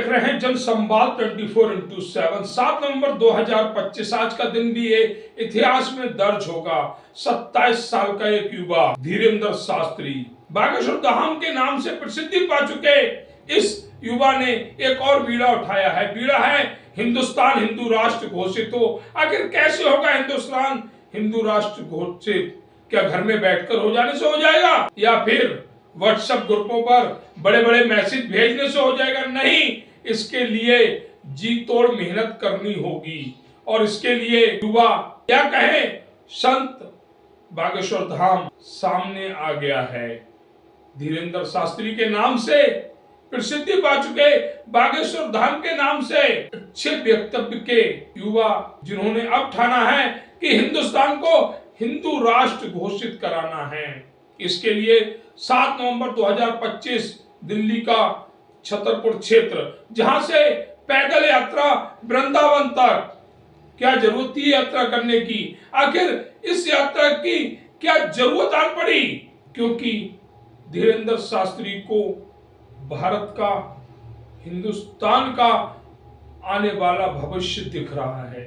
देख रहे हैं जनसंवाद 24x7। 7 नवंबर 2025 आज का दिन भी ये इतिहास में दर्ज होगा। 27 साल का एक युवा धीरेंद्र शास्त्री बागेश्वर धाम के नाम से प्रसिद्धि पा चुके इस युवा ने एक और बीड़ा उठाया है। बीड़ा है हिंदुस्तान हिंदू राष्ट्र घोषित हो। आखिर कैसे होगा हिंदुस्तान हिंदू राष्ट्र घोषित? क्या घर में बैठकर हो जाने से हो जाएगा, या फिर व्हाट्सएप ग्रुपों पर बड़े बड़े मैसेज भेजने से हो जाएगा? नहीं, इसके लिए जी तोड़ मेहनत करनी होगी। और इसके लिए युवा क्या कहे, संत बागेश्वर धाम सामने आ गया है। धीरेंद्र शास्त्री के नाम से प्रसिद्धि पा चुके बागेश्वर धाम के नाम से अच्छे व्यक्तित्व के युवा जिन्होंने अब ठाना है कि हिंदुस्तान को हिंदू राष्ट्र घोषित कराना है। इसके लिए 7 नवंबर 2025 दिल्ली का छतरपुर क्षेत्र, जहां से पैदल यात्रा वृंदावन तक, क्या जरूरत थी यात्रा करने की? आखिर इस यात्रा की क्या जरूरत आ पड़ी? क्योंकि धीरेंद्र शास्त्री को भारत का, हिंदुस्तान का आने वाला भविष्य दिख रहा है।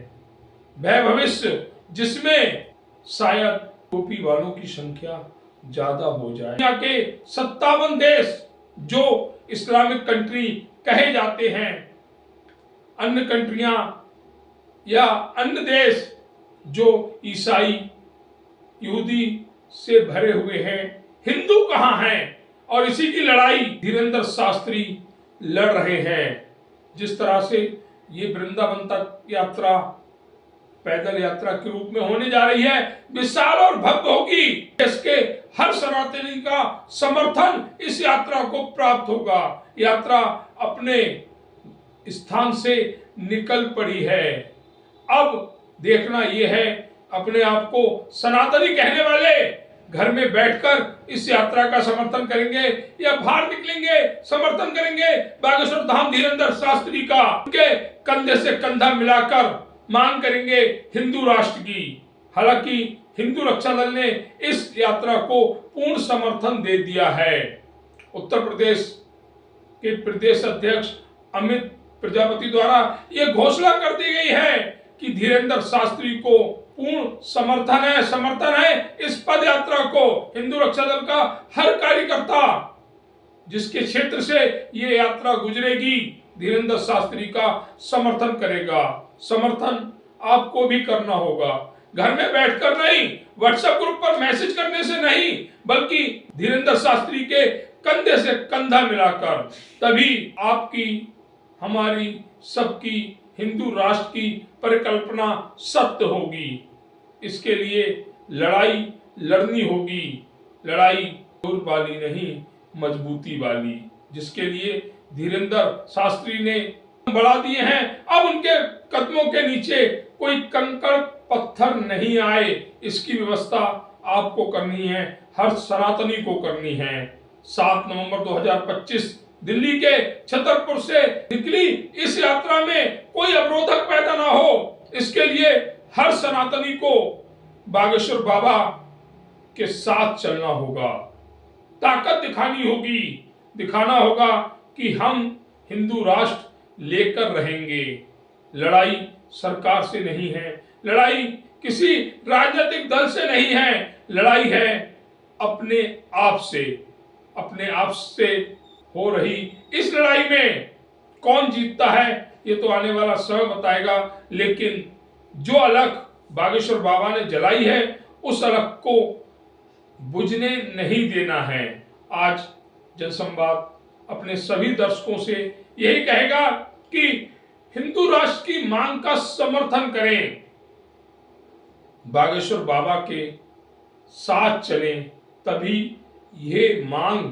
वह भविष्य जिसमें शायद टोपी वालों की संख्या ज्यादा हो जाए। दुनिया के 57 देश जो इस्लामिक कंट्री कहे जाते हैं, अन्य कंट्रियां या अन्य देश जो ईसाई यहूदी से भरे हुए हैं, हिंदू कहां हैं? और इसी की लड़ाई धीरेंद्र शास्त्री लड़ रहे हैं। जिस तरह से ये वृंदावन तक यात्रा पैदल यात्रा के रूप में होने जा रही है, विशाल और भव्य होगी। देश के हर सनातनी का समर्थन इस यात्रा को प्राप्त होगा। यात्रा अपने स्थान से निकल पड़ी है। अब देखना यह है, अपने आप को सनातनी कहने वाले घर में बैठकर इस यात्रा का समर्थन करेंगे या बाहर निकलेंगे, समर्थन करेंगे बागेश्वर धाम धीरेंद्र शास्त्री का। उनके कंधे से कंधा मिलाकर मांग करेंगे हिंदू राष्ट्र की। हालांकि हिंदू रक्षा दल ने इस यात्रा को पूर्ण समर्थन दे दिया है। उत्तर प्रदेश के प्रदेश अध्यक्ष अमित प्रजापति द्वारा यह घोषणा कर दी गई है कि धीरेंद्र शास्त्री को पूर्ण समर्थन है इस पद यात्रा को। हिंदू रक्षा दल का हर कार्यकर्ता जिसके क्षेत्र से ये यात्रा गुजरेगी, धीरेंद्र शास्त्री का समर्थन करेगा। समर्थन आपको भी करना होगा, घर में बैठकर नहीं, व्हाट्सएप ग्रुप पर मैसेज करने से नहीं, बल्कि धीरेंद्र शास्त्री के कंधे से कंधा मिलाकर। तभी आपकी, हमारी, सबकी हिंदू राष्ट्र की परिकल्पना सत्य होगी। इसके लिए लड़ाई लड़नी होगी, लड़ाई जोर वाली नहीं, मजबूती वाली, जिसके लिए धीरेंद्र शास्त्री ने बढ़ा दिए हैं। अब उनके कदमों के नीचे कोई कंकड़ पत्थर नहीं आए, इसकी व्यवस्था आपको करनी है, हर सनातनी को करनी है। 7 नवंबर 2025 दिल्ली के छतरपुर से निकली इस यात्रा में कोई अवरोधक पैदा ना हो, इसके लिए हर सनातनी को बागेश्वर बाबा के साथ चलना होगा, ताकत दिखानी होगी, दिखाना होगा कि हम हिंदू राष्ट्र लेकर रहेंगे। लड़ाई सरकार से नहीं है, लड़ाई किसी राजनीतिक दल से नहीं है, लड़ाई है अपने आप से। अपने आप से हो रही इस लड़ाई में कौन जीतता है ये तो आने वाला समय बताएगा। लेकिन जो अलख बागेश्वर बाबा ने जलाई है, उस अलख को बुझने नहीं देना है। आज जनसंवाद अपने सभी दर्शकों से यही कहेगा कि हिंदू राष्ट्र की मांग का समर्थन करें, बागेश्वर बाबा के साथ चलें, तभी ये मांग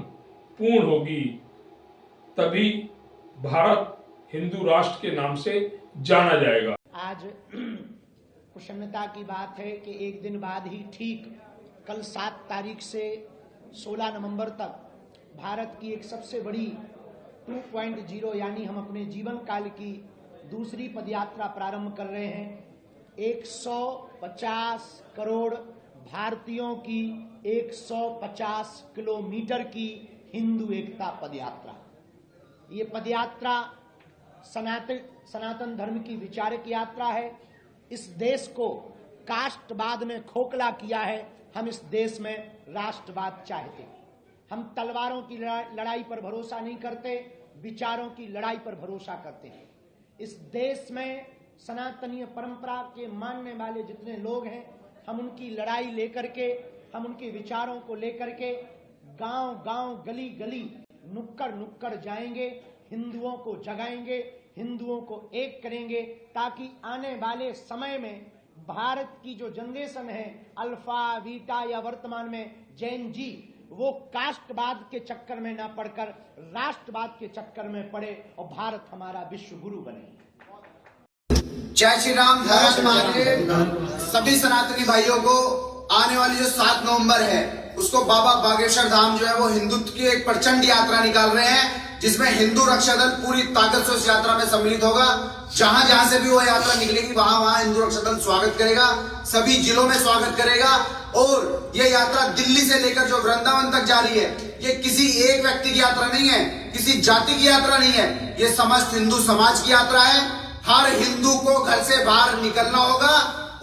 पूर्ण होगी, तभी भारत हिंदू राष्ट्र के नाम से जाना जाएगा। आज प्रसन्नता की बात है कि एक दिन बाद ही ठीक कल 7 तारीख से 16 नवंबर तक भारत की एक सबसे बड़ी 2.0 यानी हम अपने जीवन काल की दूसरी पदयात्रा प्रारंभ कर रहे हैं। 150 करोड़ भारतीयों की 150 किलोमीटर की हिंदू एकता पदयात्रा। ये पदयात्रा सनातन धर्म की विचारक यात्रा है। इस देश को कास्टवाद ने खोखला किया है। हम इस देश में राष्ट्रवाद चाहते हैं। हम तलवारों की लड़ाई पर भरोसा नहीं करते, विचारों की लड़ाई पर भरोसा करते हैं। इस देश में सनातनीय परंपरा के मानने वाले जितने लोग हैं, हम उनकी लड़ाई लेकर के, हम उनके विचारों को लेकर के गांव गांव, गली गली, नुक्कड़ नुक्कड़ जाएंगे, हिंदुओं को जगाएंगे, हिंदुओं को एक करेंगे, ताकि आने वाले समय में भारत की जो जनरेशन है, अल्फा, बीटा या वर्तमान में जैन जी, वो कास्टवाद के चक्कर में ना पड़कर राष्ट्रवाद के चक्कर में पड़े और भारत हमारा विश्व गुरु बने। जय श्री राम। भारत माते सभी सनातनी भाइयों को आने वाली जो 7 नवंबर है, उसको बाबा बागेश्वर धाम जो है वो हिंदुत्व की एक प्रचंड यात्रा निकाल रहे हैं, जिसमें हिंदू रक्षा दल पूरी ताकत से उस यात्रा में सम्मिलित होगा। जहां जहां से भी वो यात्रा निकलेगी, वहां वहां हिंदू रक्षा दल स्वागत करेगा, सभी जिलों में स्वागत करेगा। और ये यात्रा दिल्ली से लेकर जो वृंदावन तक जा रही है, ये किसी एक व्यक्ति की यात्रा नहीं है, किसी जाति की यात्रा नहीं है, ये समस्त हिंदू समाज की यात्रा है। हर हिंदू को घर से बाहर निकलना होगा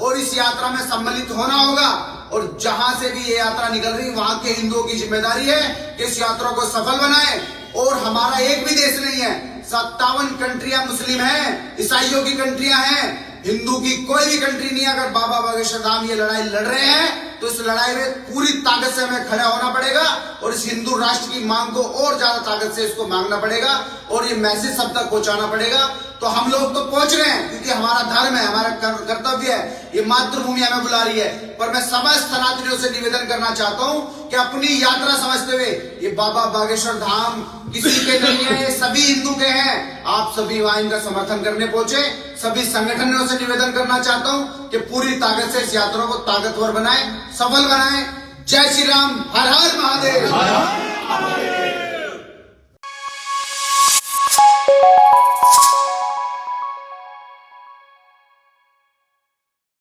और इस यात्रा में सम्मिलित होना होगा। और जहां से भी ये यात्रा निकल रही है, वहां के हिंदुओं की जिम्मेदारी है कि इस यात्रा को सफल बनाए। और हमारा एक भी देश नहीं है, 57 कंट्रियां मुस्लिम हैं, ईसाइयों की कंट्रियां हैं, हिंदू की कोई भी कंट्री नहीं है। अगर बाबा बागेश्वर धाम ये लड़ाई लड़ रहे हैं, तो इस लड़ाई में पूरी ताकत से हमें खड़ा होना पड़ेगा और इस हिंदू राष्ट्र की मांग को और ज्यादा ताकत से इसको मांगना पड़ेगा और ये मैसेज सब तक पहुंचाना पड़ेगा। तो हम लोग तो पहुंच रहे हैं, क्योंकि हमारा धर्म है, हमारा कर्तव्य है, ये मातृभूमि हमें बुला रही है। पर मैं समस्त सनातनियों से निवेदन करना चाहता हूं कि अपनी यात्रा समझते हुए, ये बाबा बागेश्वर धाम किसी के नहीं है, सभी हिंदू के हैं। आप सभी वहां इनका समर्थन करने पहुंचे। सभी संगठनों से निवेदन करना चाहता हूं कि पूरी ताकत से इस यात्रा को ताकतवर बनाए, सफल बनाए। जय श्री राम। हर हर